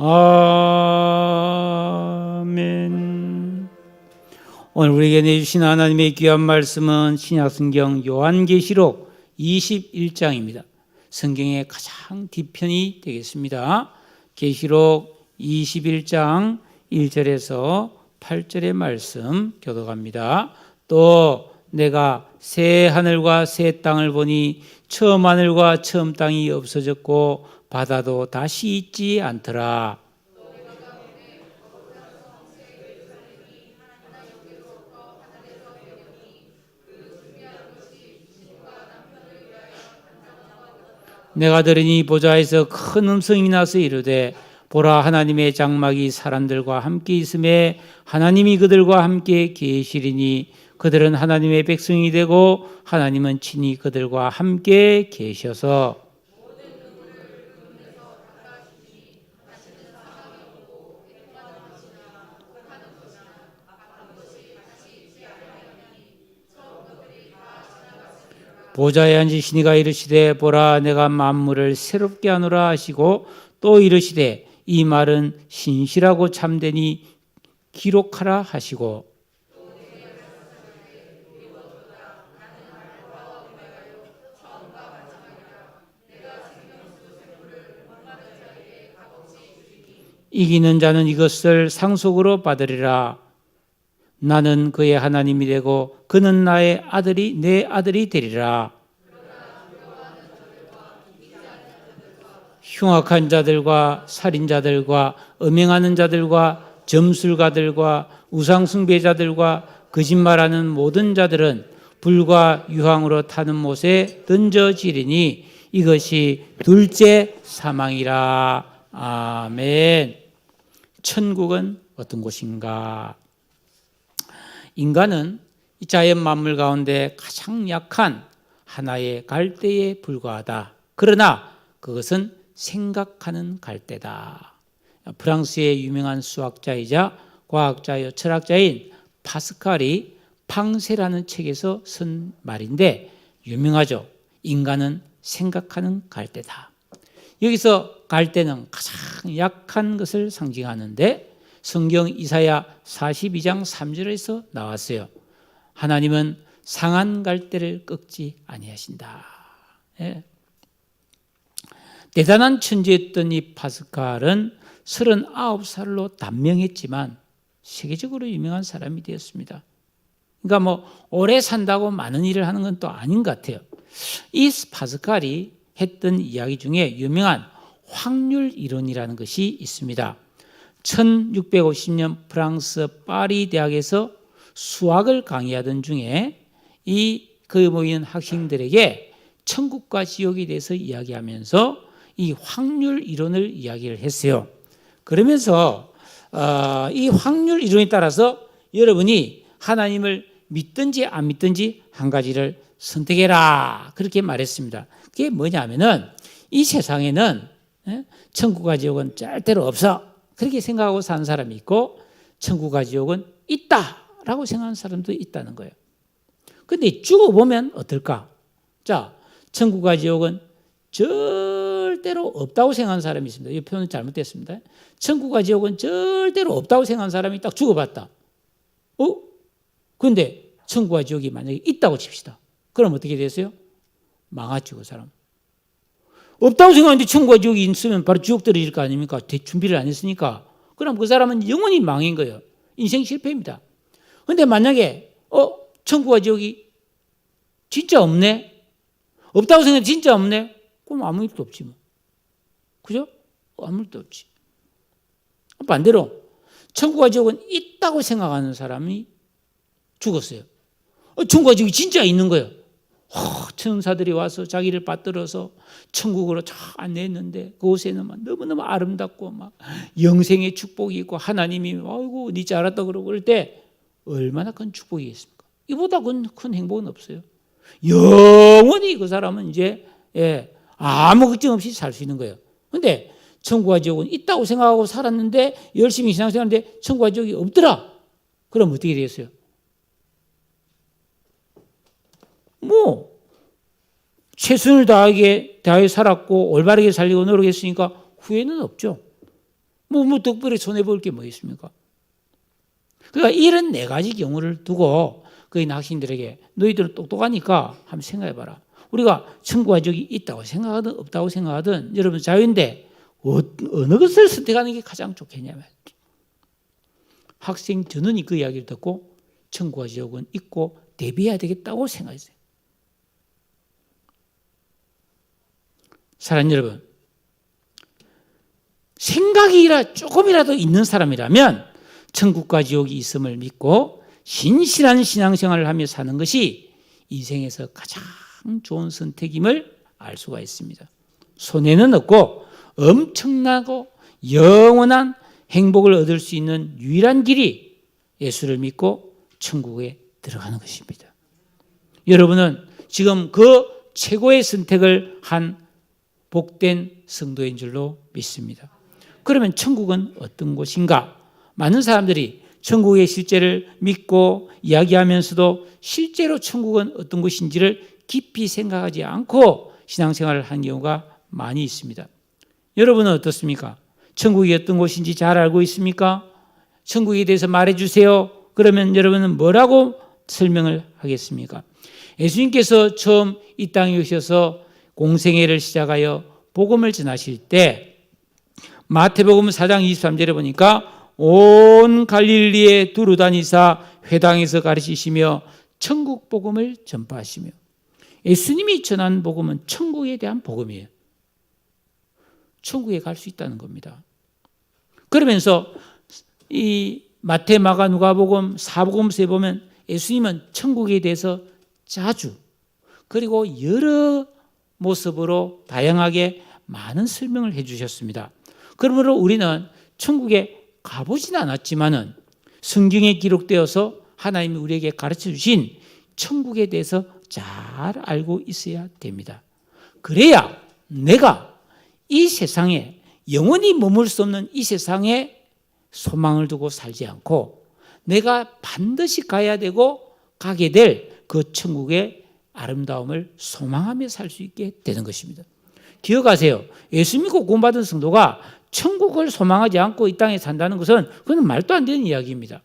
아멘. 오늘 우리에게 내주신 하나님의 귀한 말씀은 신약성경 요한계시록 21장입니다. 성경의 가장 뒤편이 되겠습니다. 계시록 21장 1절에서 8절의 말씀 교독합니다. 또 내가 새 하늘과 새 땅을 보니 처음 하늘과 처음 땅이 없어졌고 바다도 다시 있지 않더라. 내가 들으니 보좌에서 큰 음성이 나서 이르되 보라, 하나님의 장막이 사람들과 함께 있음에 하나님이 그들과 함께 계시리니 그들은 하나님의 백성이 되고 하나님은 친히 그들과 함께 계셔서 보좌에 앉으시니가 이르시되 보라, 내가 만물을 새롭게 하노라 하시고 또 이르시되 이 말은 신실하고 참되니 기록하라 하시고 이기는 자는 이것을 상속으로 받으리라. 나는 그의 하나님이 되고 그는 나의 아들이 내 아들이 되리라. 흉악한 자들과 살인자들과 음행하는 자들과 점술가들과 우상숭배자들과 거짓말하는 모든 자들은 불과 유황으로 타는 못에 던져지리니 이것이 둘째 사망이라. 아멘. 천국은 어떤 곳인가? 인간은 이 자연 만물 가운데 가장 약한 하나의 갈대에 불과하다. 그러나 그것은 생각하는 갈대다. 프랑스의 유명한 수학자이자 과학자요 철학자인 파스칼이 팡세라는 책에서 쓴 말인데 유명하죠. 인간은 생각하는 갈대다. 여기서 갈대는 가장 약한 것을 상징하는데 성경 이사야 42장 3절에서 나왔어요. 하나님은 상한 갈대를 꺾지 아니하신다. 예. 대단한 천재였던 이 파스칼은 39살로 단명했지만 세계적으로 유명한 사람이 되었습니다. 그러니까 뭐 오래 산다고 많은 일을 하는 건 또 아닌 것 같아요. 이 파스칼이 했던 이야기 중에 유명한 확률 이론이라는 것이 있습니다. 1650년 프랑스 파리 대학에서 수학을 강의하던 중에 그 모이는 학생들에게 천국과 지옥에 대해서 이야기하면서 이 확률 이론을 이야기를 했어요. 그러면서 이 확률 이론에 따라서 여러분이 하나님을 믿든지 안 믿든지 한 가지를 선택해라. 그렇게 말했습니다. 그게 뭐냐면은 이 세상에는 천국과 지옥은 절대로 없어. 그렇게 생각하고 사는 사람이 있고 천국과 지옥은 있다라고 생각하는 사람도 있다는 거예요. 그런데 죽어보면 어떨까? 자, 천국과 지옥은 절대로 없다고 생각하는 사람이 있습니다. 이 표현은 잘못됐습니다. 천국과 지옥은 절대로 없다고 생각하는 사람이 딱 죽어봤다. 그런데 천국과 지옥이 만약에 있다고 칩시다. 그럼 어떻게 되세요? 망하죠, 그 사람. 없다고 생각하는데 천국과 지옥이 있으면 바로 지옥 떨어질 거 아닙니까? 준비를 안 했으니까. 그럼 그 사람은 영원히 망인 거예요. 인생 실패입니다. 그런데 만약에 천국과 지옥이 진짜 없네? 없다고 생각하는데 진짜 없네? 그럼 아무 일도 없지 뭐. 그죠? 아무 일도 없지. 반대로 천국과 지옥은 있다고 생각하는 사람이 죽었어요. 천국과 지옥이 진짜 있는 거예요. 천사들이 와서 자기를 받들어서 천국으로 쫙 안내했는데 그곳에는 막 너무너무 아름답고 막 영생의 축복이 있고 하나님이 아이고 니 잘했다 그러고 그럴 때 얼마나 큰 축복이겠습니까? 이보다 큰 행복은 없어요. 영원히 그 사람은 이제 아무 걱정 없이 살 수 있는 거예요. 그런데 천국과 지옥은 있다고 생각하고 살았는데 열심히 신앙생활하는데 천국과 지옥이 없더라. 그럼 어떻게 되겠어요? 최선을 다하여 살았고 올바르게 살려고 노력했으니까 후회는 없죠. 뭐 특별히 손해볼 게 뭐 있습니까? 그러니까 이런 네 가지 경우를 두고 그 학생들에게 너희들은 똑똑하니까 한번 생각해봐라. 우리가 천국과 지옥이 있다고 생각하든 없다고 생각하든 여러분 자유인데 어느 것을 선택하는 게 가장 좋겠냐면 학생 전원이 그 이야기를 듣고 천국과 지옥은 있고 대비해야 되겠다고 생각했어요. 사랑하는 여러분, 생각이 조금이라도 있는 사람이라면 천국과 지옥이 있음을 믿고 신실한 신앙생활을 하며 사는 것이 인생에서 가장 좋은 선택임을 알 수가 있습니다. 손해는 없고 엄청나고 영원한 행복을 얻을 수 있는 유일한 길이 예수를 믿고 천국에 들어가는 것입니다. 여러분은 지금 그 최고의 선택을 한 복된 성도인 줄로 믿습니다. 그러면 천국은 어떤 곳인가? 많은 사람들이 천국의 실제를 믿고 이야기하면서도 실제로 천국은 어떤 곳인지를 깊이 생각하지 않고 신앙생활을 한 경우가 많이 있습니다. 여러분은 어떻습니까? 천국이 어떤 곳인지 잘 알고 있습니까? 천국에 대해서 말해주세요. 그러면 여러분은 뭐라고 설명을 하겠습니까? 예수님께서 처음 이 땅에 오셔서 공생애를 시작하여 복음을 전하실 때 마태복음 4장 23절에 보니까 온 갈릴리에 두루 다니사 회당에서 가르치시며 천국 복음을 전파하시며 예수님이 전한 복음은 천국에 대한 복음이에요. 천국에 갈 수 있다는 겁니다. 그러면서 이 마태, 마가, 누가복음, 사복음서에 보면 예수님은 천국에 대해서 자주 그리고 여러 모습으로 다양하게 많은 설명을 해 주셨습니다. 그러므로 우리는 천국에 가보진 않았지만은 성경에 기록되어서 하나님이 우리에게 가르쳐 주신 천국에 대해서 잘 알고 있어야 됩니다. 그래야 내가 이 세상에 영원히 머물 수 없는 이 세상에 소망을 두고 살지 않고 내가 반드시 가야 되고 가게 될 그 천국의 아름다움을 소망하며 살 수 있게 되는 것입니다. 기억하세요. 예수 믿고 구원받은 성도가 천국을 소망하지 않고 이 땅에 산다는 것은 그건 말도 안 되는 이야기입니다.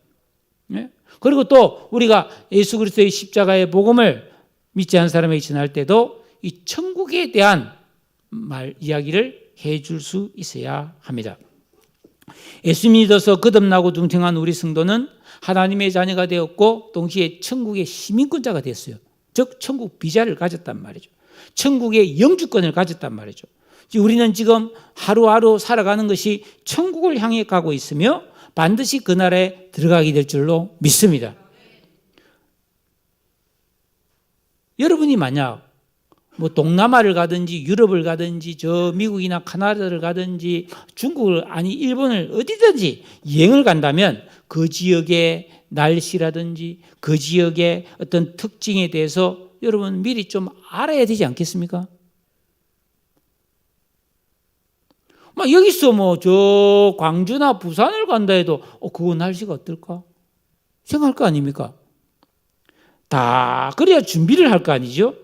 그리고 또 우리가 예수 그리스도의 십자가의 복음을 믿지 않은 사람에게 전할 때도 이 천국에 대한 이야기를 해줄 수 있어야 합니다. 예수 믿어서 거듭나고 둥탱한 우리 성도는 하나님의 자녀가 되었고 동시에 천국의 시민권자가 됐어요. 즉 천국 비자를 가졌단 말이죠. 천국의 영주권을 가졌단 말이죠. 우리는 지금 하루하루 살아가는 것이 천국을 향해 가고 있으며 반드시 그 나라에 들어가게 될 줄로 믿습니다. 여러분이 만약 뭐 동남아를 가든지 유럽을 가든지 저 미국이나 카나다를 가든지 중국을 아니 일본을 어디든지 여행을 간다면 그 지역의 날씨라든지 그 지역의 어떤 특징에 대해서 여러분 미리 좀 알아야 되지 않겠습니까? 막 여기서 뭐 저 광주나 부산을 간다 해도 그거 날씨가 어떨까? 생각할 거 아닙니까? 다 그래야 준비를 할 거 아니죠?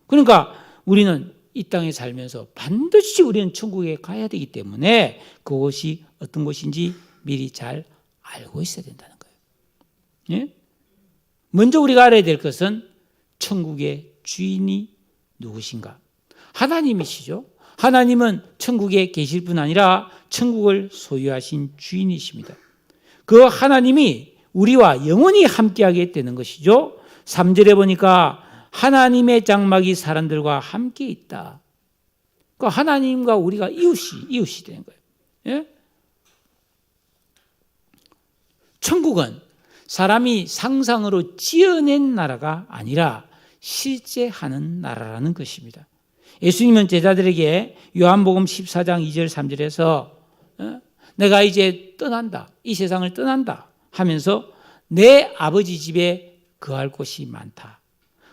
그러니까 우리는 이 땅에 살면서 반드시 우리는 천국에 가야 되기 때문에 그것이 어떤 곳인지 미리 잘 알고 있어야 된다는 거예요. 예? 먼저 우리가 알아야 될 것은 천국의 주인이 누구신가? 하나님이시죠. 하나님은 천국에 계실 뿐 아니라 천국을 소유하신 주인이십니다. 그 하나님이 우리와 영원히 함께하게 되는 것이죠. 3절에 보니까 하나님의 장막이 사람들과 함께 있다. 그 하나님과 우리가 이웃이 되는 거예요. 예? 천국은 사람이 상상으로 지어낸 나라가 아니라 실제 하는 나라라는 것입니다. 예수님은 제자들에게 요한복음 14장 2절 3절에서 내가 이제 떠난다. 이 세상을 떠난다 하면서 내 아버지 집에 거할 곳이 많다.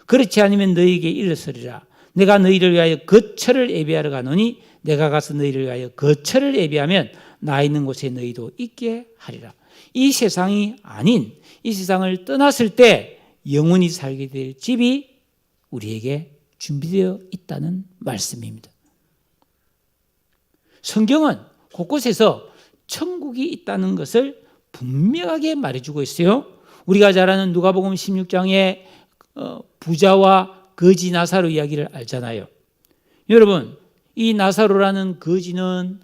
그렇지 않으면 너희에게 일렀으리라. 내가 너희를 위하여 거처를 예비하러 가노니 내가 가서 너희를 위하여 거처를 예비하면 나 있는 곳에 너희도 있게 하리라. 이 세상이 아닌 이 세상을 떠났을 때 영원히 살게 될 집이 우리에게 준비되어 있다는 말씀입니다. 성경은 곳곳에서 천국이 있다는 것을 분명하게 말해주고 있어요. 우리가 잘 아는 누가복음 16장의 부자와 거지 나사로 이야기를 알잖아요. 여러분, 이 나사로라는 거지는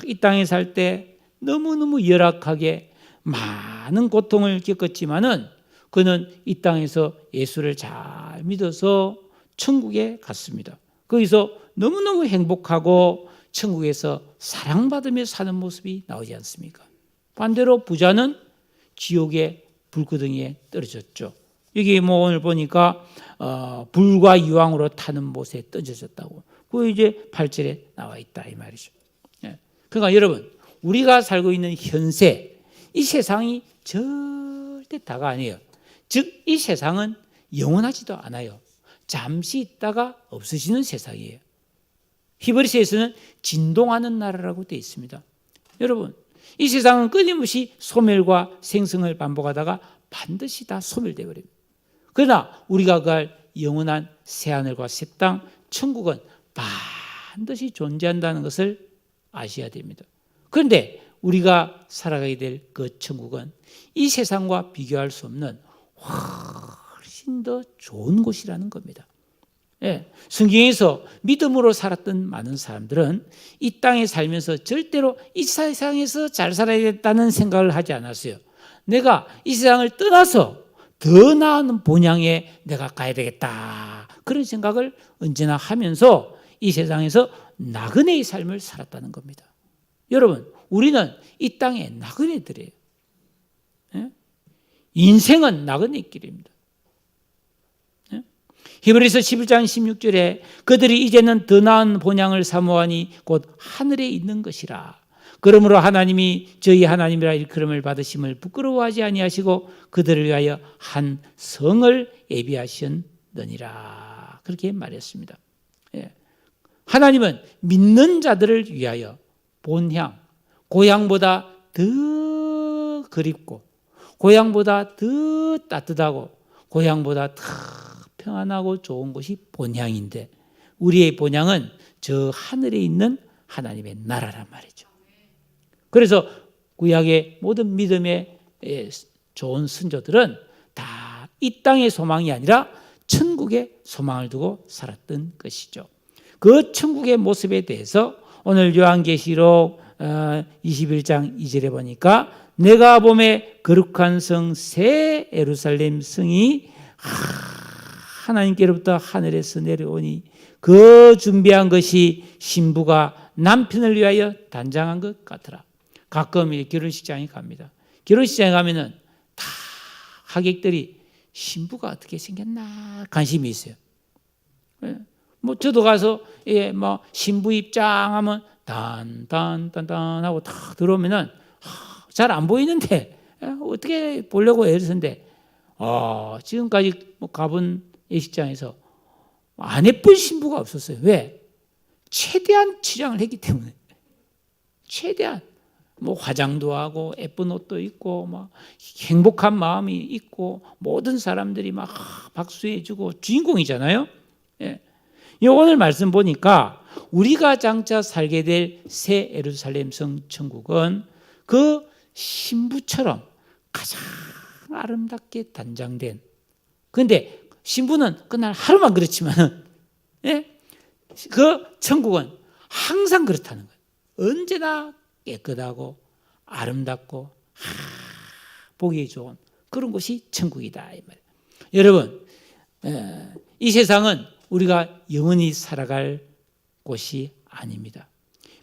이 땅에 살 때 너무너무 열악하게 많은 고통을 겪었지만은 그는 이 땅에서 예수를 잘 믿어서 천국에 갔습니다. 거기서 너무너무 행복하고 천국에서 사랑받으며 사는 모습이 나오지 않습니까? 반대로 부자는 지옥의 불구덩이에 떨어졌죠. 여기 오늘 보니까 불과 이왕으로 타는 못에 던져졌다고. 그 이제 8절에 나와 있다 이 말이죠. 그러니까 여러분, 우리가 살고 있는 현세, 이 세상이 절대 다가 아니에요. 즉 이 세상은 영원하지도 않아요. 잠시 있다가 없어지는 세상이에요. 히브리서에서는 진동하는 나라라고 되어 있습니다. 여러분, 이 세상은 끊임없이 소멸과 생성을 반복하다가 반드시 다 소멸되어 버립니다. 그러나 우리가 갈 영원한 새하늘과 새 땅, 천국은 반드시 존재한다는 것을 아셔야 됩니다. 그런데 우리가 살아가게 될 그 천국은 이 세상과 비교할 수 없는 훨씬 더 좋은 곳이라는 겁니다. 성경에서 믿음으로 살았던 많은 사람들은 이 땅에 살면서 절대로 이 세상에서 잘 살아야겠다는 생각을 하지 않았어요. 내가 이 세상을 떠나서 더 나은 본향에 내가 가야 되겠다, 그런 생각을 언제나 하면서 이 세상에서 나그네의 삶을 살았다는 겁니다. 여러분, 우리는 이 땅의 나그네들이에요. 인생은 나그네 길입니다. 히브리서 11장 16절에 그들이 이제는 더 나은 본향을 사모하니 곧 하늘에 있는 것이라. 그러므로 하나님이 저희 하나님이라 일컬음을 받으심을 부끄러워하지 아니하시고 그들을 위하여 한 성을 예비하셨느니라. 그렇게 말했습니다. 하나님은 믿는 자들을 위하여 본향, 고향보다 더 그립고 고향보다 더 따뜻하고 고향보다 더 평안하고 좋은 곳이 본향인데, 우리의 본향은 저 하늘에 있는 하나님의 나라란 말이죠. 그래서 구약의 모든 믿음의 좋은 선조들은 다 이 땅의 소망이 아니라 천국의 소망을 두고 살았던 것이죠. 그 천국의 모습에 대해서 오늘 요한계시록 21장 2절에 보니까 내가 보매 거룩한 성 새 예루살렘 성이 하나님께로부터 하늘에서 내려오니 그 준비한 것이 신부가 남편을 위하여 단장한 것 같더라. 가끔 결혼식장에 갑니다. 결혼식장에 가면은 다 하객들이 신부가 어떻게 생겼나 관심이 있어요. 저도 가서 신부 입장하면 단단단단 하고 다 들어오면은 잘 안 보이는데 어떻게 보려고 애를 쓰는데 지금까지 가본 예식장에서 안 예쁜 신부가 없었어요. 왜? 최대한 치장을 했기 때문에. 최대한 화장도 하고 예쁜 옷도 입고 행복한 마음이 있고 모든 사람들이 박수해주고 주인공이잖아요. 오늘 말씀 보니까 우리가 장차 살게 될 새 예루살렘 성 천국은 그 신부처럼 가장 아름답게 단장된, 그런데 신부는 그날 하루만 그렇지만 그 천국은 항상 그렇다는 거예요. 언제나 깨끗하고 아름답고 보기 좋은 그런 곳이 천국이다 이 말이에요. 여러분, 이 세상은 우리가 영원히 살아갈 곳이 아닙니다.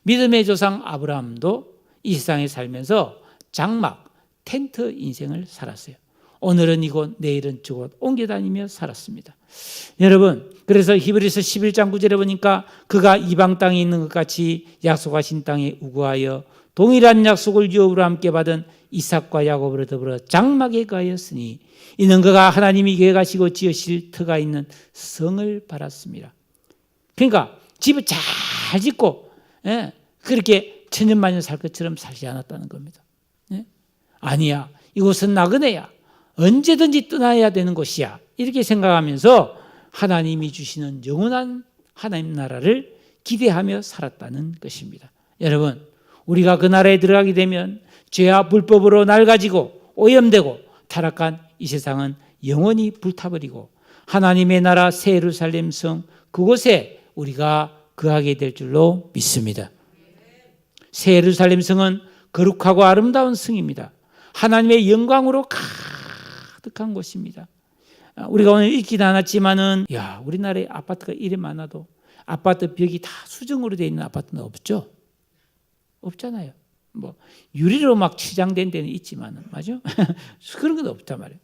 믿음의 조상 아브라함도 이 세상에 살면서 장막, 텐트 인생을 살았어요. 오늘은 이곳, 내일은 저곳 옮겨다니며 살았습니다. 여러분, 그래서 히브리서 11장 9절에 보니까 그가 이방 땅에 있는 것 같이 약속하신 땅에 우거하여 동일한 약속을 유업으로 함께 받은 이삭과 야곱으로 더불어 장막에 거하였으니 이는 그가 하나님이 계획하시고 지으실 터가 있는 성을 바랐습니다. 그러니까 집을 잘 짓고 그렇게 천년만년 살 것처럼 살지 않았다는 겁니다. 아니야, 이곳은 나그네야, 언제든지 떠나야 되는 곳이야, 이렇게 생각하면서 하나님이 주시는 영원한 하나님 나라를 기대하며 살았다는 것입니다. 여러분, 우리가 그 나라에 들어가게 되면 죄와 불법으로 낡아지고 오염되고 타락한 이 세상은 영원히 불타버리고 하나님의 나라 새 예루살렘 성 그곳에 우리가 거하게 될 줄로 믿습니다. 새 예루살렘 성은 거룩하고 아름다운 성입니다. 하나님의 영광으로 가득한 곳입니다. 우리가 오늘 읽지는 않았지만은 우리나라에 아파트가 이래 많아도 아파트 벽이 다 수정으로 되어 있는 아파트는 없죠? 없잖아요. 뭐 유리로 막 치장된 데는 있지만은 맞죠? 그런 건 없단 말이에요.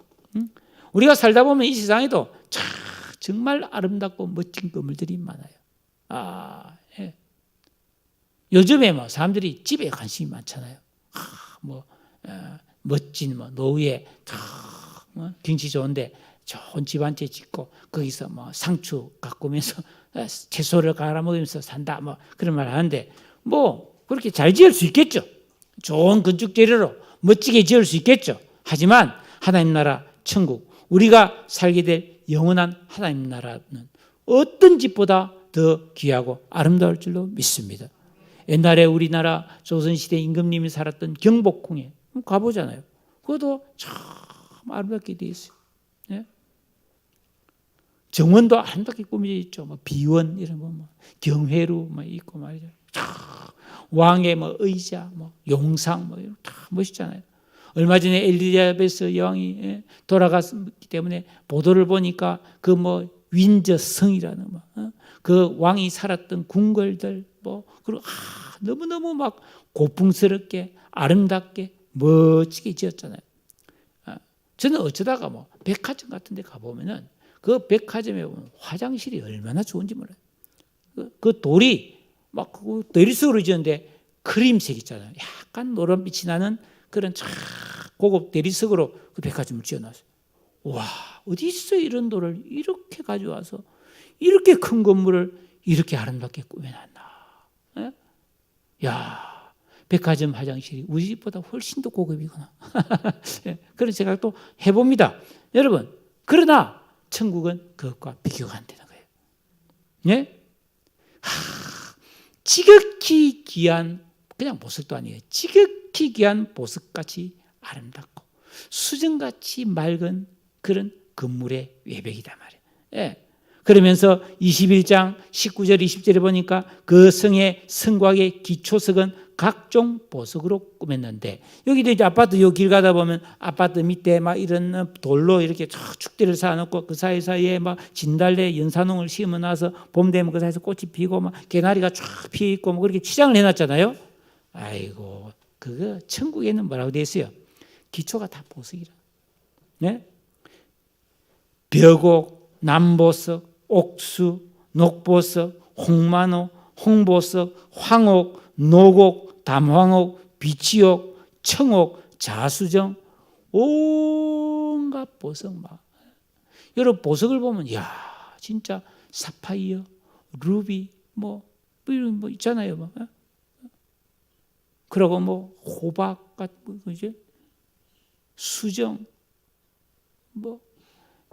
우리가 살다 보면 이 세상에도 정말 아름답고 멋진 건물들이 많아요. 예. 요즘에 뭐 사람들이 집에 관심이 많잖아요. 멋진 노후에 경치 좋은데 좋은 집 한 채 짓고 거기서 상추 가꾸면서 채소를 갈아 먹으면서 산다 그런 말 하는데 그렇게 잘 지을 수 있겠죠. 좋은 건축 재료로 멋지게 지을 수 있겠죠. 하지만 하나님 나라 천국 우리가 살게 될 영원한 하나님 나라는 어떤 집보다 더 귀하고 아름다울 줄로 믿습니다. 옛날에 우리나라 조선시대 임금님이 살았던 경복궁에 가보잖아요. 그것도 참 아름답게 되어 있어요. 예? 정원도 아름답게 꾸며져 있죠. 비원 이런 거, 경회루 있고 말이죠. 왕의 의자, 용상 이런 다 멋있잖아요. 얼마 전에 엘리자베스 여왕이 돌아갔기 때문에 보도를 보니까 그 윈저 성이라는 그 왕이 살았던 궁궐들 그리고 너무너무 고풍스럽게 아름답게 멋지게 지었잖아요. 저는 어쩌다가 백화점 같은 데 가보면은 그 백화점에 보면 화장실이 얼마나 좋은지 몰라요. 그 돌이 대리석으로 지었는데 크림색 있잖아요. 약간 노란빛이 나는 그런 고급 대리석으로 그 백화점을 지어놨어요. 와, 어디서 이런 돌을 이렇게 가져와서 이렇게 큰 건물을 이렇게 아름답게 꾸며놨나. 백화점 화장실이 우리 집보다 훨씬 더 고급이구나. 그런 생각도 해봅니다. 여러분, 그러나 천국은 그것과 비교가 안 되는 거예요. 예? 지극히 귀한 그냥 보석도 아니에요. 지극히 귀한 보석같이 아름답고 수정같이 맑은 그런 건물의 외벽이단 말이에요. 예. 그러면서 21장 19절 20절에 보니까 그 성의 성곽의 기초석은 각종 보석으로 꾸몄는데 여기도 이제 아파트 요 길 가다 보면 아파트 밑에 이런 돌로 이렇게 축대를 쌓아놓고 그 사이사이에 진달래 연산홍을 심어놔서 봄 되면 그 사이에서 꽃이 피고 개나리가 쫙 피어 있고 그렇게 치장을 해놨잖아요. 아이고 그거 천국에는 뭐라고 되어 있어요? 기초가 다 보석이라. 네? 벽옥, 남보석, 옥수, 녹보석, 홍만호, 홍보석, 황옥, 노곡, 담황옥, 비치옥, 청옥, 자수정 온갖 보석 여러분 보석을 보면 진짜 사파이어, 루비 이런 있잖아요. 그리고 호박 같은 그죠? 수정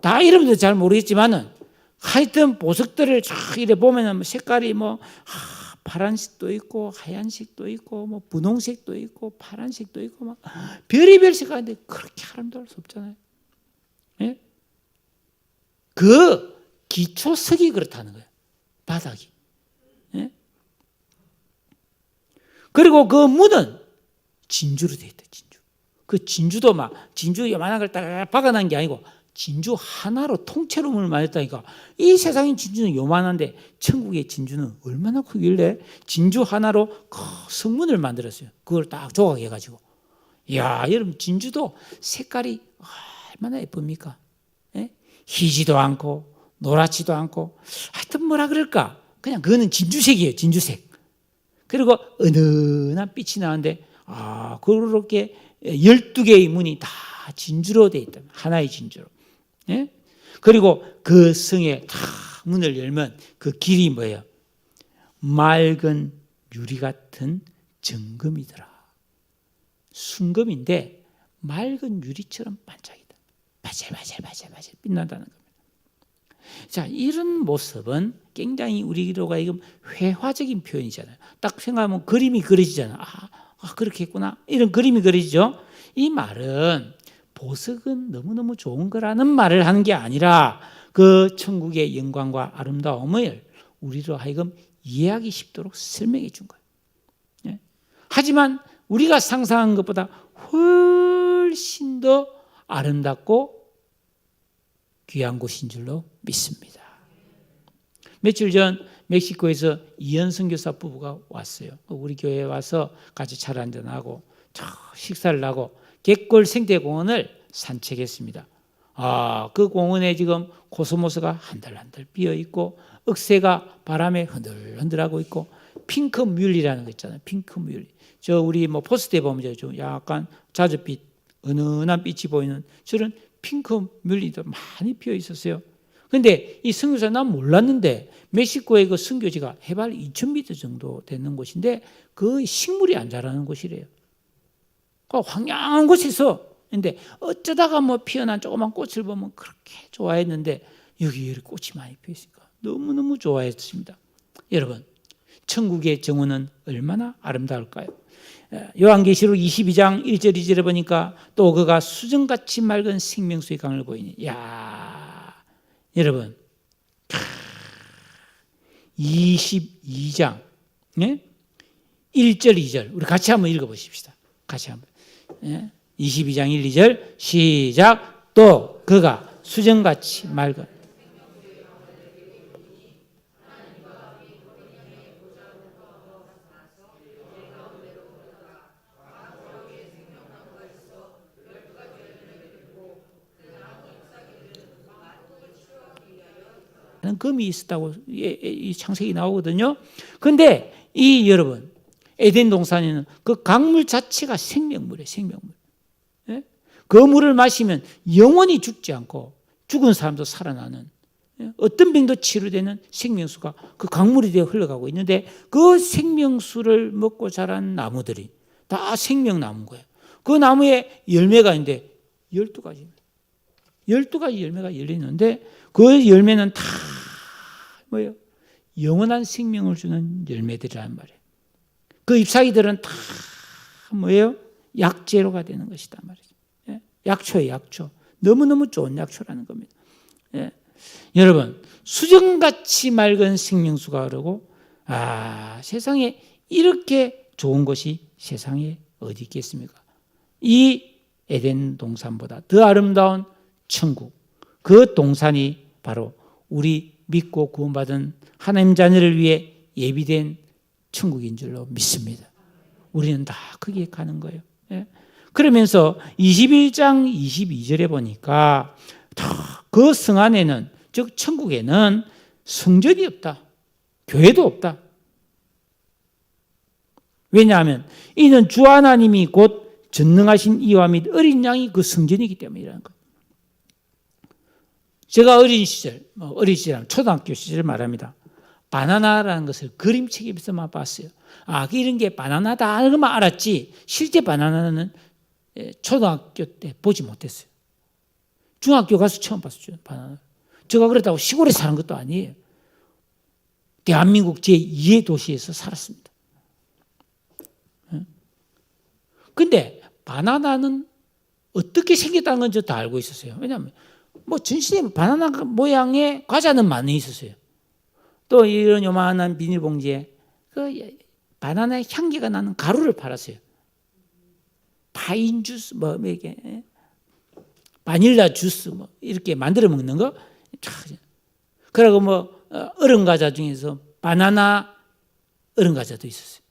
다 이름도 잘 모르겠지만은 하여튼 보석들을 쫙 이래 보면은 색깔이 파란색도 있고 하얀색도 있고 분홍색도 있고 파란색도 있고 별의별 색깔인데 그렇게 아름다울 수 없잖아요. 예? 그 기초석이 그렇다는 거예요. 바닥이. 예? 그리고 그 문은 진주로 되어 있다. 진주. 그 진주도 진주 요만한 걸 딱 박아놓은 게 아니고 진주 하나로 통째로 문을 만들었다니까. 이 세상의 진주는 요만한데 천국의 진주는 얼마나 크길래 진주 하나로 성문을 만들었어요. 그걸 딱 조각해가지고. 이야, 여러분 진주도 색깔이 얼마나 예쁩니까? 예? 희지도 않고 노랗지도 않고 하여튼 뭐라 그럴까? 그냥 그거는 진주색이에요. 진주색. 그리고 은은한 빛이 나는데 그렇게 12개의 문이 다 진주로 되어 있다. 하나의 진주로. 예? 그리고 그 성에 다 문을 열면 그 길이 뭐예요? 맑은 유리 같은 정금이더라. 순금인데 맑은 유리처럼 반짝이다. 바질바질 빛난다는 겁니다. 자, 이런 모습은 굉장히 우리로 하여금 회화적인 표현이잖아요. 딱 생각하면 그림이 그려지잖아요. 그렇게 했구나. 이런 그림이 그리죠. 이 말은 보석은 너무너무 좋은 거라는 말을 하는 게 아니라 그 천국의 영광과 아름다움을 우리로 하여금 이해하기 쉽도록 설명해 준 거예요. 예? 하지만 우리가 상상한 것보다 훨씬 더 아름답고 귀한 곳인 줄로 믿습니다. 며칠 전 멕시코에서 이현 선교사 부부가 왔어요. 우리 교회에 와서 같이 차 한잔하고 식사를 하고 갯골 생태공원을 산책했습니다. 그 공원에 지금 코스모스가 한들한들 피어있고 억새가 바람에 흔들흔들하고 있고 핑크뮬리라는 거 있잖아요. 핑크뮬리. 우리 포스트에 보면 좀 약간 자줏빛 은은한 빛이 보이는 저런 핑크뮬리도 많이 피어 있었어요. 근데 이 선교사 난 몰랐는데 멕시코의 그 선교지가 해발 2,000m 정도 되는 곳인데 그 식물이 안 자라는 곳이래요. 그 황량한 곳에서 근데 어쩌다가 피어난 조그만 꽃을 보면 그렇게 좋아했는데 여기 꽃이 많이 피어 있으니까 너무너무 좋아했습니다. 여러분, 천국의 정원은 얼마나 아름다울까요? 요한계시록 22장 1절 2절에 보니까 또 그가 수정같이 맑은 생명수의 강을 보이니 여러분 22장 1절 2절 우리 같이 한번 읽어보십시다. 같이 한번 22장 1, 2절 시작. 또 그가 수정같이 맑은 금이 있었다고 이 창세기 나오거든요. 그런데 여러분 에덴 동산에는 그 강물 자체가 생명물이에요. 생명물. 예? 그 물을 마시면 영원히 죽지 않고 죽은 사람도 살아나는 어떤 병도 치료되는 생명수가 그 강물이 되어 흘러가고 있는데 그 생명수를 먹고 자란 나무들이 다 생명나무인 거예요. 그 나무에 열매가 있는데 12가지 열매가 열리는데 그 열매는 다 뭐예요? 영원한 생명을 주는 열매들이란 말이에요. 그 잎사귀들은 다 뭐예요? 약재료가 되는 것이다 말이죠. 예? 약초예요, 약초. 너무너무 좋은 약초라는 겁니다. 예? 여러분, 수정같이 맑은 생명수가 흐르고 세상에 이렇게 좋은 것이 세상에 어디 있겠습니까? 이 에덴 동산보다 더 아름다운 천국, 그 동산이 바로 우리 믿고 구원받은 하나님 자녀를 위해 예비된 천국인 줄로 믿습니다. 우리는 다 거기에 가는 거예요. 예? 그러면서 21장 22절에 보니까 그 성 안에는 즉 천국에는 성전이 없다. 교회도 없다. 왜냐하면 이는 주 하나님이 곧 전능하신 이와 및 어린 양이 그 성전이기 때문이라는 거예요. 제가 어린 시절 초등학교 시절 말합니다. 바나나라는 것을 그림책에서만 봤어요. 이런 게 바나나다 하는 것만 알았지 실제 바나나는 초등학교 때 보지 못했어요. 중학교 가서 처음 봤어요. 바나나. 제가 그렇다고 시골에 사는 것도 아니에요. 대한민국 제2의 도시에서 살았습니다. 근데 바나나는 어떻게 생겼다는 건 저 다 알고 있었어요. 왜냐하면 전시에 바나나 모양의 과자는 많이 있었어요. 또 이런 요만한 비닐봉지에 그 바나나의 향기가 나는 가루를 팔았어요. 파인 주스 이게 바닐라 주스 이렇게 만들어 먹는 거. 그리고 얼음 과자 중에서 바나나 얼음 과자도 있었어요.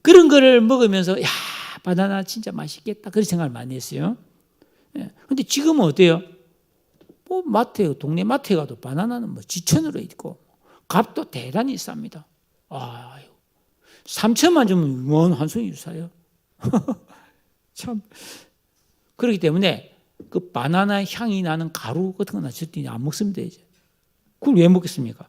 그런 거를 먹으면서 바나나 진짜 맛있겠다 그런 생각을 많이 했어요. 그런데 지금은 어때요? 동네 마트에 가도 바나나는 지천으로 있고 값도 대단히 쌉니다. 3천만 주면 한 송이 사요. 참. 그렇기 때문에 그 바나나 향이 나는 가루 같은 거나 절대 안 먹습니다. 이제. 그걸 왜 먹겠습니까?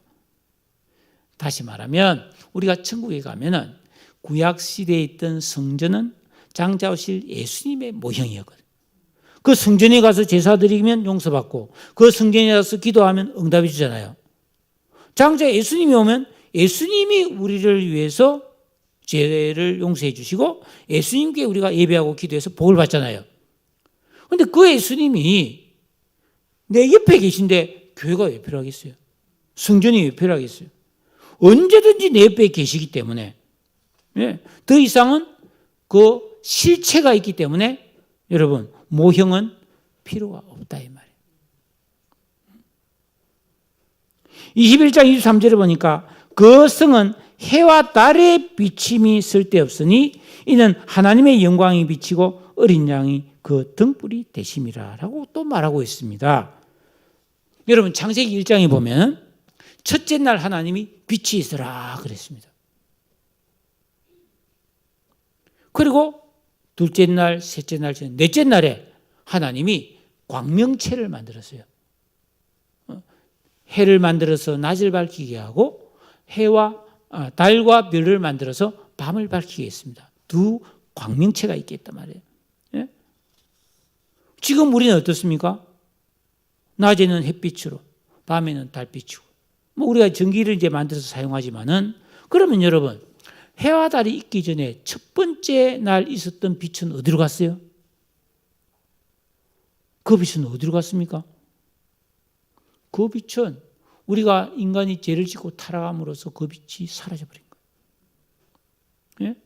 다시 말하면 우리가 천국에 가면은 구약 시대에 있던 성전은 장자 오실 예수님의 모형이었거든요. 그 성전에 가서 제사 드리면 용서받고 그 성전에 가서 기도하면 응답해 주잖아요. 장자 예수님이 오면 예수님이 우리를 위해서 죄를 용서해 주시고 예수님께 우리가 예배하고 기도해서 복을 받잖아요. 그런데 그 예수님이 내 옆에 계신데 교회가 왜 필요하겠어요? 성전이 왜 필요하겠어요? 언제든지 내 옆에 계시기 때문에, 더 이상은 그 실체가 있기 때문에 여러분 모형은 필요가 없다 이 말이에요. 21장 23절에 보니까 그 성은 해와 달의 비침이 쓸데없으니 이는 하나님의 영광이 비치고 어린 양이 그 등불이 되심이라 라고 또 말하고 있습니다. 여러분 창세기 1장에 보면 첫째 날 하나님이 빛이 있으라 그랬습니다. 그리고 둘째 날, 셋째 날, 넷째 날에 하나님이 광명체를 만들었어요. 해를 만들어서 낮을 밝히게 하고 달과 별을 만들어서 밤을 밝히게 했습니다. 두 광명체가 있겠단 말이에요. 예? 지금 우리는 어떻습니까? 낮에는 햇빛으로, 밤에는 달빛으로. 우리가 전기를 이제 만들어서 사용하지만은, 그러면 여러분, 해와 달이 있기 전에 첫 번째 날 있었던 빛은 어디로 갔어요? 그 빛은 어디로 갔습니까? 그 빛은 우리가 인간이 죄를 짓고 타락함으로써 그 빛이 사라져버린 거예요. 예?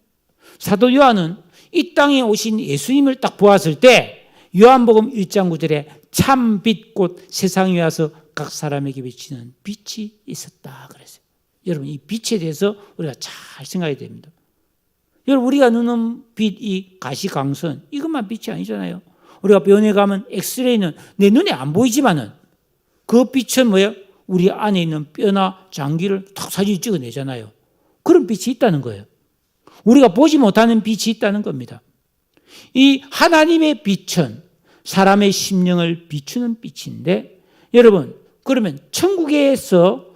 사도 요한은 이 땅에 오신 예수님을 딱 보았을 때 요한복음 1장 9절에 참 빛 곧 세상에 와서 각 사람에게 비치는 빛이 있었다 그랬어요. 여러분 이 빛에 대해서 우리가 잘 생각해야 됩니다. 여러분 우리가 누는 빛, 이 가시광선 이것만 빛이 아니잖아요. 우리가 병원에 가면 엑스레이는 내 눈에 안 보이지만은 그 빛은 뭐예요? 우리 안에 있는 뼈나 장기를 탁 사진 찍어내잖아요. 그런 빛이 있다는 거예요. 우리가 보지 못하는 빛이 있다는 겁니다. 이 하나님의 빛은 사람의 심령을 비추는 빛인데 여러분 그러면 천국에서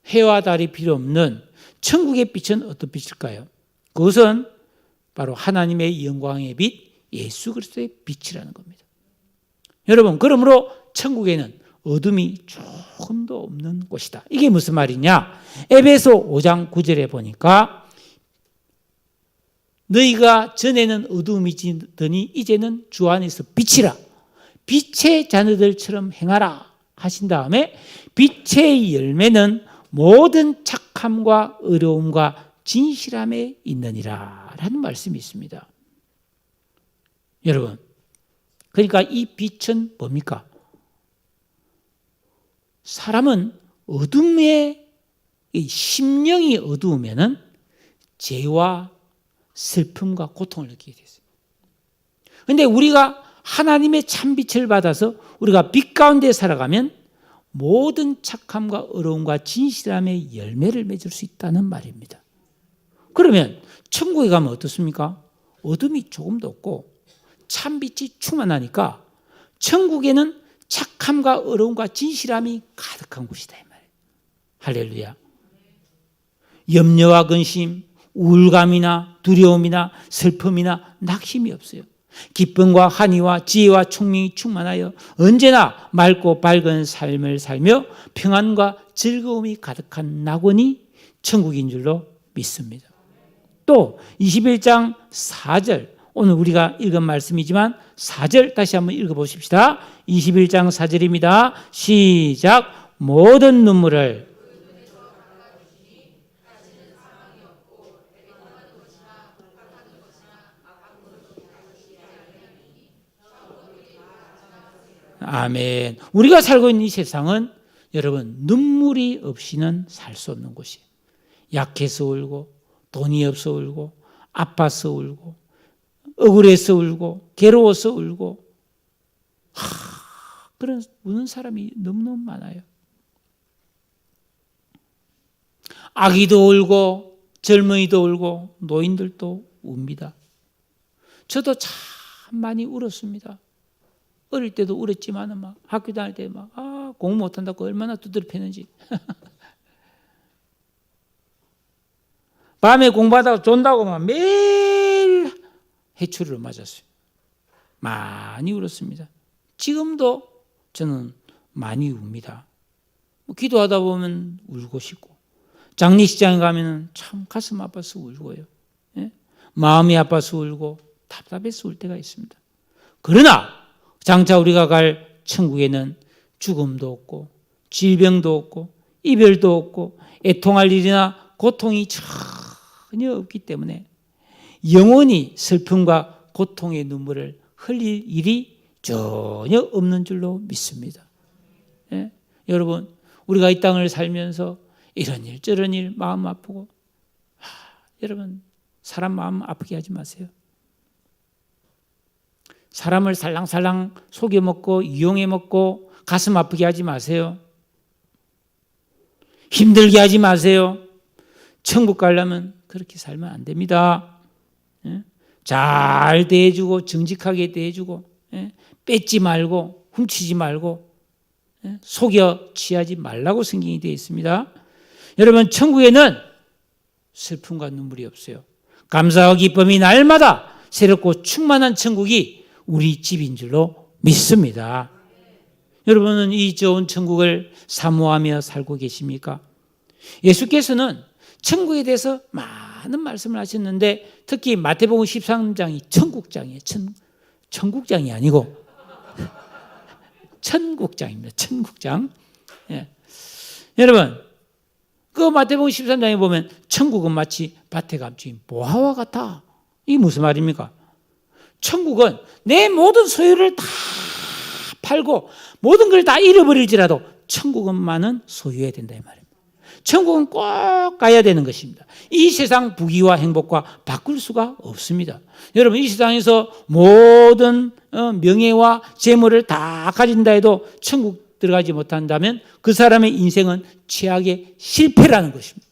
해와 달이 필요 없는 천국의 빛은 어떤 빛일까요? 그것은 바로 하나님의 영광의 빛, 예수 그리스도의 빛이라는 겁니다. 여러분 그러므로 천국에는 어둠이 조금도 없는 곳이다. 이게 무슨 말이냐? 에베소 5장 9절에 보니까 너희가 전에는 어둠이지더니 이제는 주 안에서 빛이라. 빛의 자녀들처럼 행하라 하신 다음에 빛의 열매는 모든 착함과 의로움과 진실함에 있느니라 라는 말씀이 있습니다. 여러분 그러니까 이 빛은 뭡니까? 사람은 어둠에 심령이 어두우면은 죄와 슬픔과 고통을 느끼게 됐어요. 그런데 우리가 하나님의 참빛을 받아서 우리가 빛 가운데 살아가면 모든 착함과 의로움과 진실함의 열매를 맺을 수 있다는 말입니다. 그러면 천국에 가면 어떻습니까? 어둠이 조금도 없고 참빛이 충만하니까 천국에는 착함과 의로움과 진실함이 가득한 곳이다 이 말이에요. 할렐루야. 염려와 근심, 우울감이나 두려움이나 슬픔이나 낙심이 없어요. 기쁨과 환희와 지혜와 총명이 충만하여 언제나 맑고 밝은 삶을 살며 평안과 즐거움이 가득한 낙원이 천국인 줄로 믿습니다. 또 21장 4절 오늘 우리가 읽은 말씀이지만 4절 다시 한번 읽어보십시다. 21장 4절입니다. 시작. 모든 눈물을 아멘. 우리가 살고 있는 이 세상은 여러분 눈물이 없이는 살 수 없는 곳이에요. 약해서 울고 돈이 없어 울고 아파서 울고 억울해서 울고 괴로워서 울고 그런 우는 사람이 너무너무 많아요. 아기도 울고 젊은이도 울고 노인들도 웁니다. 저도 참 많이 울었습니다. 어릴 때도 울었지만 막 학교 다닐 때 막 공부 못한다고 얼마나 두드려 패는지. 밤에 공부하다가 존다고 막 매일 해초리를 맞았어요. 많이 울었습니다. 지금도 저는 많이 웁니다. 기도하다 보면 울고 싶고 장례식장에 가면 참 가슴 아파서 울고요. 예? 마음이 아파서 울고 답답해서 울 때가 있습니다. 그러나 장차 우리가 갈 천국에는 죽음도 없고 질병도 없고 이별도 없고 애통할 일이나 고통이 전혀 없기 때문에 영원히 슬픔과 고통의 눈물을 흘릴 일이 전혀 없는 줄로 믿습니다. 예? 여러분, 우리가 이 땅을 살면서 이런 일 저런 일 마음 아프고 여러분, 사람 마음 아프게 하지 마세요. 사람을 살랑살랑 속여먹고 이용해먹고 가슴 아프게 하지 마세요. 힘들게 하지 마세요. 천국 가려면 그렇게 살면 안 됩니다. 잘 대해주고 정직하게 대해주고 뺏지 말고 훔치지 말고 속여 취하지 말라고 성경이 되어 있습니다. 여러분, 천국에는 슬픔과 눈물이 없어요. 감사와 기쁨이 날마다 새롭고 충만한 천국이 우리 집인 줄로 믿습니다. 여러분은 이 좋은 천국을 사모하며 살고 계십니까? 예수께서는 천국에 대해서 많은 말씀을 하셨는데 특히 마태복음 13장이 천국장이에요. 천국장이 아니고 천국장입니다. 천국장. 예. 여러분, 그 마태복음 13장에 보면 천국은 마치 밭에 감춘 보화와 같아. 이게 무슨 말입니까? 천국은 내 모든 소유를 다 팔고 모든 걸 다 잃어버릴지라도 천국은만은 소유해야 된다 이 말입니다. 천국은 꼭 가야 되는 것입니다. 이 세상 부귀와 행복과 바꿀 수가 없습니다. 여러분, 이 세상에서 모든 명예와 재물을 다 가진다 해도 천국 들어가지 못한다면 그 사람의 인생은 최악의 실패라는 것입니다.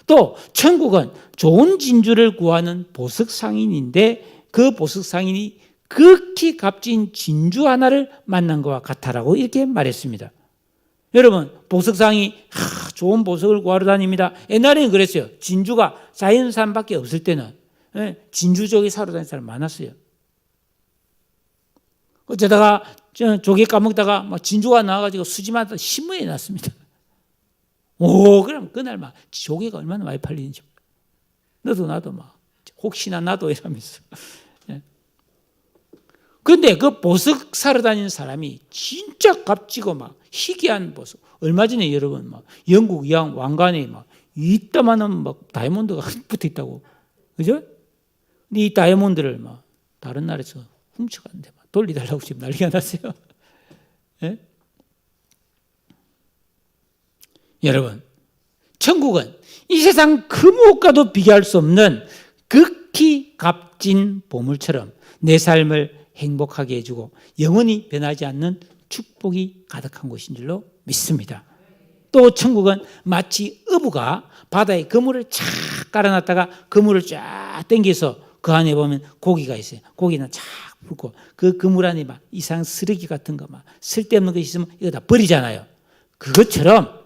또 천국은 좋은 진주를 구하는 보석상인인데 그 보석상인이 극히 값진 진주 하나를 만난 것과 같다라고 이렇게 말했습니다. 여러분, 보석상이 좋은 보석을 구하러 다닙니다. 옛날에는 그랬어요. 진주가 자연산밖에 없을 때는 진주족이 사러 다니는 사람 많았어요. 어쩌다가 조개 까먹다가 진주가 나와가지고 수지마다 신문에 났습니다. 그럼 그날 막 조개가 얼마나 많이 팔리는지 너도 나도 막 혹시나 나도 이러면서. 그런데 그 보석 사러 다니는 사람이 진짜 값지고 막 희귀한 보석. 얼마 전에 여러분 막 영국 왕관에 막 이따만한 막 다이아몬드가 붙어 있다고, 그죠? 근데 이 다이아몬드를 막 다른 나라에서 훔쳐갔는데 막 돌려달라고 지금 난리가 났어요. 예? 여러분, 천국은 이 세상 그 무엇과도 비교할 수 없는 극히 값진 보물처럼 내 삶을 행복하게 해주고 영원히 변하지 않는 축복이 가득한 곳인 줄로 믿습니다. 또 천국은 마치 어부가 바다에 그물을 쫙 깔아놨다가 그물을 쫙 당겨서 그 안에 보면 고기가 있어요. 고기는 쫙 붓고 그 그물 안에 막 이상 쓰레기 같은 거 막 쓸데없는 것이 있으면 이거 다 버리잖아요. 그것처럼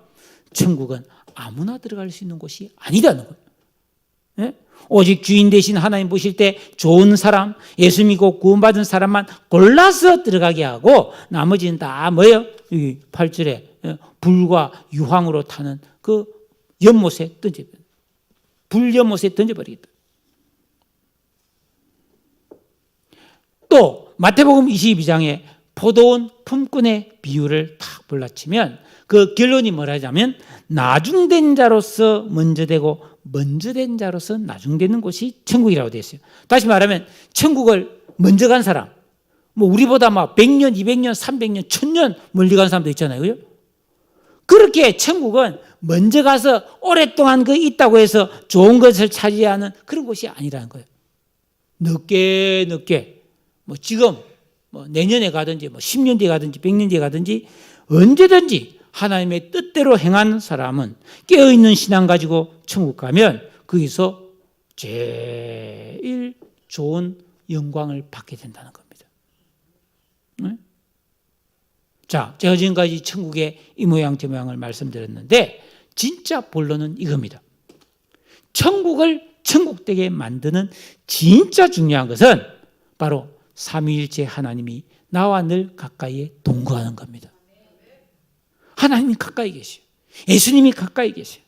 천국은 아무나 들어갈 수 있는 곳이 아니라는 거예요. 예? 오직 주인 대신 하나님 보실 때 좋은 사람, 예수 믿고 구원받은 사람만 골라서 들어가게 하고 나머지는 다 뭐예요? 여기 8절에 불과 유황으로 타는 그 연못에 던져버립니다. 불연못에 던져버리겠다. 또 마태복음 22장에 포도원 품꾼의 비유를 탁 불라치면 그 결론이 뭐라냐면 나중된 자로서 먼저 되고 먼저 된 자로서 나중되는 곳이 천국이라고 되어 있어요. 다시 말하면 천국을 먼저 간 사람, 뭐 우리보다 막 100년, 200년, 300년, 1000년 멀리 간 사람도 있잖아요. 그죠? 그렇게 천국은 먼저 가서 오랫동안 그 있다고 해서 좋은 것을 차지하는 그런 곳이 아니라는 거예요. 늦게 뭐 지금 뭐 내년에 가든지 뭐 10년 뒤에 가든지 100년 뒤에 가든지 언제든지 하나님의 뜻대로 행한 사람은 깨어있는 신앙 가지고 천국 가면 거기서 제일 좋은 영광을 받게 된다는 겁니다. 네? 자, 제가 지금까지 천국의 이 모양 저 모양을 말씀드렸는데 진짜 본론은 이겁니다. 천국을 천국되게 만드는 진짜 중요한 것은 바로 삼위일체 하나님이 나와 늘 가까이에 동거하는 겁니다. 하나님이 가까이 계셔요. 예수님이 가까이 계셔요.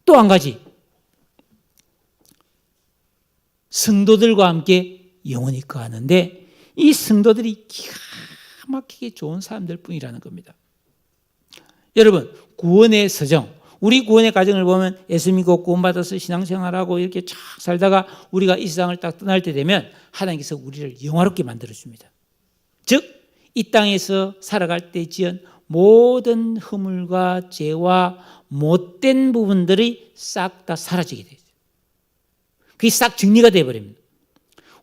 또 한 가지, 성도들과 함께 영원히 거하는데 이 성도들이 기가 막히게 좋은 사람들 뿐이라는 겁니다. 여러분, 구원의 서정, 우리 구원의 과정을 보면 예수 믿고 구원받아서 신앙생활하고 이렇게 쫙 살다가 우리가 이 세상을 딱 떠날 때 되면 하나님께서 우리를 영화롭게 만들어줍니다. 즉, 이 땅에서 살아갈 때 지은 모든 허물과 죄와 못된 부분들이 싹 다 사라지게 되죠. 그게 싹 정리가 되어버립니다.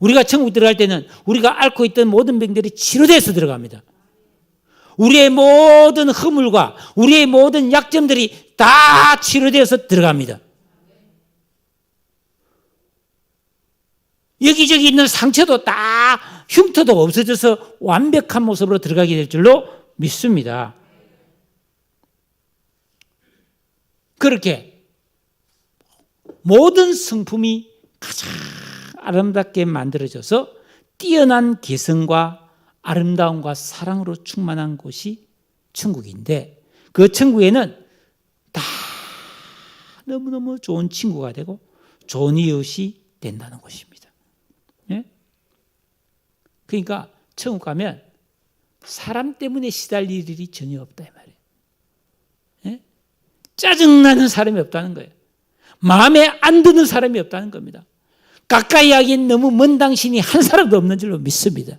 우리가 천국 들어갈 때는 우리가 앓고 있던 모든 병들이 치료돼서 들어갑니다. 우리의 모든 허물과 우리의 모든 약점들이 다 치료되어서 들어갑니다. 여기저기 있는 상처도 다 흉터도 없어져서 완벽한 모습으로 들어가게 될 줄로 믿습니다. 그렇게 모든 성품이 가장 아름답게 만들어져서 뛰어난 개성과 아름다움과 사랑으로 충만한 곳이 천국인데 그 천국에는 다 너무너무 좋은 친구가 되고 좋은 이웃이 된다는 것입니다. 예? 그러니까 천국 가면 사람 때문에 시달릴 일이 전혀 없다 이 말이에요. 예? 짜증나는 사람이 없다는 거예요. 마음에 안 드는 사람이 없다는 겁니다. 가까이 하기엔 너무 먼 당신이 한 사람도 없는 줄로 믿습니다.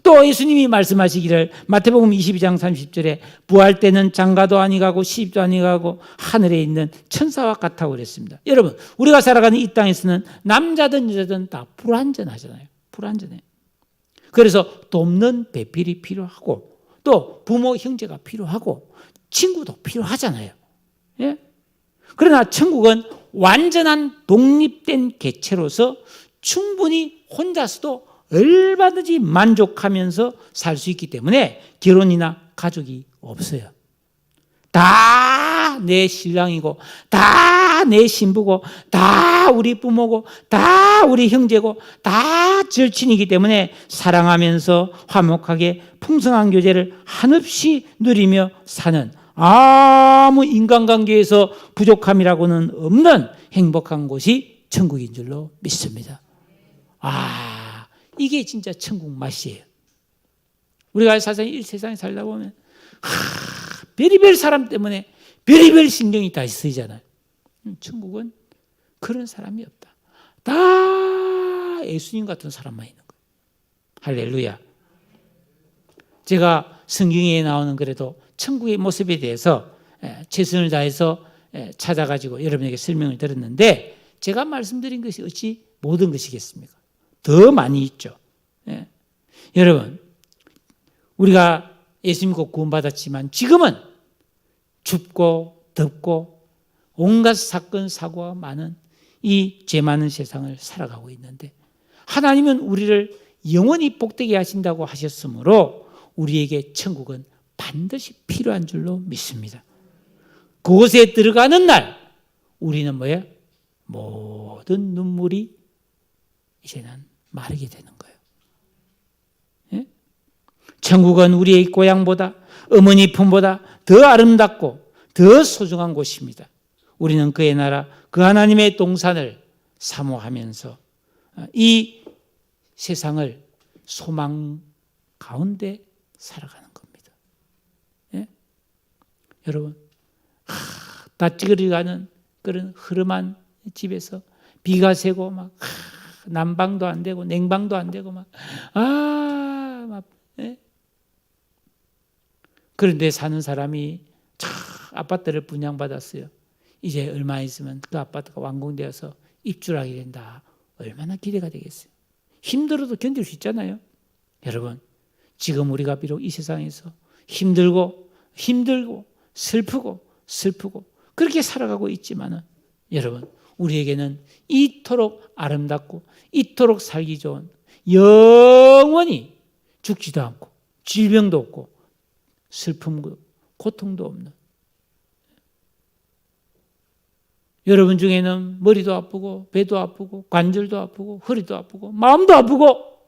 또 예수님이 말씀하시기를 마태복음 22장 30절에 부활 때는 장가도 아니가고 시집도 아니가고 하늘에 있는 천사와 같다고 그랬습니다. 여러분, 우리가 살아가는 이 땅에서는 남자든 여자든 다 불완전하잖아요. 불완전해요. 그래서 돕는 배필이 필요하고 또 부모 형제가 필요하고 친구도 필요하잖아요. 예? 그러나 천국은 완전한 독립된 개체로서 충분히 혼자서도 얼마든지 만족하면서 살 수 있기 때문에 결혼이나 가족이 없어요. 다 내 신랑이고 다 내 신부고 다 우리 부모고 다 우리 형제고 다 절친이기 때문에 사랑하면서 화목하게 풍성한 교제를 한없이 누리며 사는 아무 인간관계에서 부족함이라고는 없는 행복한 곳이 천국인 줄로 믿습니다. 이게 진짜 천국 맛이에요. 우리가 세상에 살다 보면 별의별 사람 때문에 별의별 신경이 다 쓰이잖아요. 천국은 그런 사람이 없다. 다 예수님 같은 사람만 있는 거예요. 할렐루야. 제가 성경에 나오는 그래도 천국의 모습에 대해서 최선을 다해서 찾아가지고 여러분에게 설명을 드렸는데 제가 말씀드린 것이 어찌 모든 것이겠습니까? 더 많이 있죠. 예. 여러분, 우리가 예수 믿고 구원받았지만 지금은 춥고 덥고 온갖 사건 사고가 많은 이 죄 많은 세상을 살아가고 있는데 하나님은 우리를 영원히 복되게 하신다고 하셨으므로 우리에게 천국은 반드시 필요한 줄로 믿습니다. 그곳에 들어가는 날 우리는 뭐예요? 모든 눈물이 이제는 마르게 되는 거예요. 예? 천국은 우리의 고향보다 어머니 품보다 더 아름답고 더 소중한 곳입니다. 우리는 그의 나라, 그 하나님의 동산을 사모하면서 이 세상을 소망 가운데 살아가는 겁니다. 예? 여러분, 다 찌그러가는 그런 흐름한 집에서 비가 새고 막 난방도 안 되고 냉방도 안 되고 예? 그런데 사는 사람이 아파트를 분양받았어요. 이제 얼마 있으면 그 아파트가 완공되어서 입주하게 된다. 얼마나 기대가 되겠어요. 힘들어도 견딜 수 있잖아요. 여러분, 지금 우리가 비록 이 세상에서 힘들고 슬프고 그렇게 살아가고 있지만은 여러분, 우리에게는 이토록 아름답고 이토록 살기 좋은 영원히 죽지도 않고 질병도 없고 슬픔도 고통도 없는 여러분 중에는 머리도 아프고 배도 아프고 관절도 아프고 허리도 아프고 마음도 아프고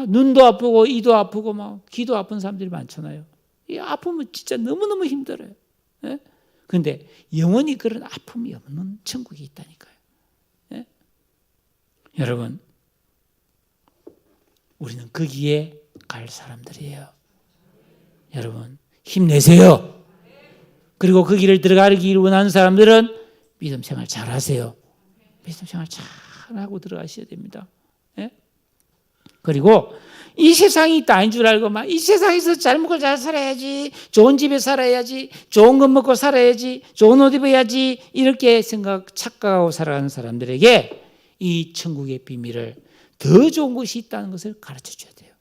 눈도 아프고 이도 아프고 막 귀도 아픈 사람들이 많잖아요. 이 아프면 진짜 너무너무 힘들어요. 예? 그런데 영원히 그런 아픔이 없는 천국이 있다니까요. 예? 여러분, 우리는 거기에 갈 사람들이에요. 여러분, 힘내세요. 그리고 그 길을 들어가기를 원하는 사람들은 믿음 생활 잘 하세요. 믿음 생활 잘 하고 들어가셔야 됩니다. 예? 그리고 이 세상이 있다 아닌 줄 알고 막 이 세상에서 잘 먹고 잘 살아야지, 좋은 집에 살아야지, 좋은 것 먹고 살아야지, 좋은 옷 입어야지 이렇게 착각하고 살아가는 사람들에게 이 천국의 비밀을 더 좋은 것이 있다는 것을 가르쳐 줘야 돼요.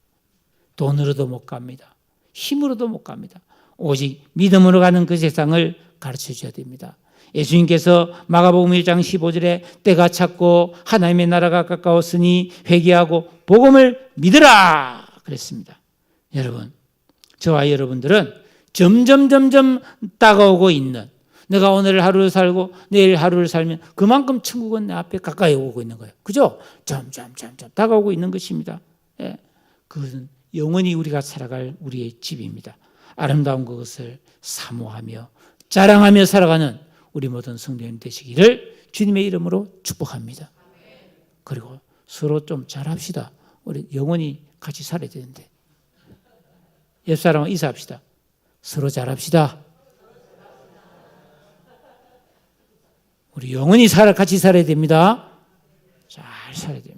돈으로도 못 갑니다. 힘으로도 못 갑니다. 오직 믿음으로 가는 그 세상을 가르쳐 줘야 됩니다. 예수님께서 마가복음 1장 15절에 때가 찼고 하나님의 나라가 가까웠으니 회개하고 복음을 믿으라 그랬습니다. 여러분, 저와 여러분들은 점점 다가오고 있는, 내가 오늘 하루를 살고 내일 하루를 살면 그만큼 천국은 내 앞에 가까이 오고 있는 거예요. 그죠? 점점 다가오고 있는 것입니다. 예. 그것은 영원히 우리가 살아갈 우리의 집입니다. 아름다운 그것을 사모하며 자랑하며 살아가는 우리 모든 성도님 되시기를 주님의 이름으로 축복합니다. 그리고 서로 좀 잘합시다. 우리 영원히 같이 살아야 되는데. 옆 사람과 인사합시다. 서로 잘합시다. 우리 영원히 같이 살아야 됩니다. 잘 살아야 됩니다.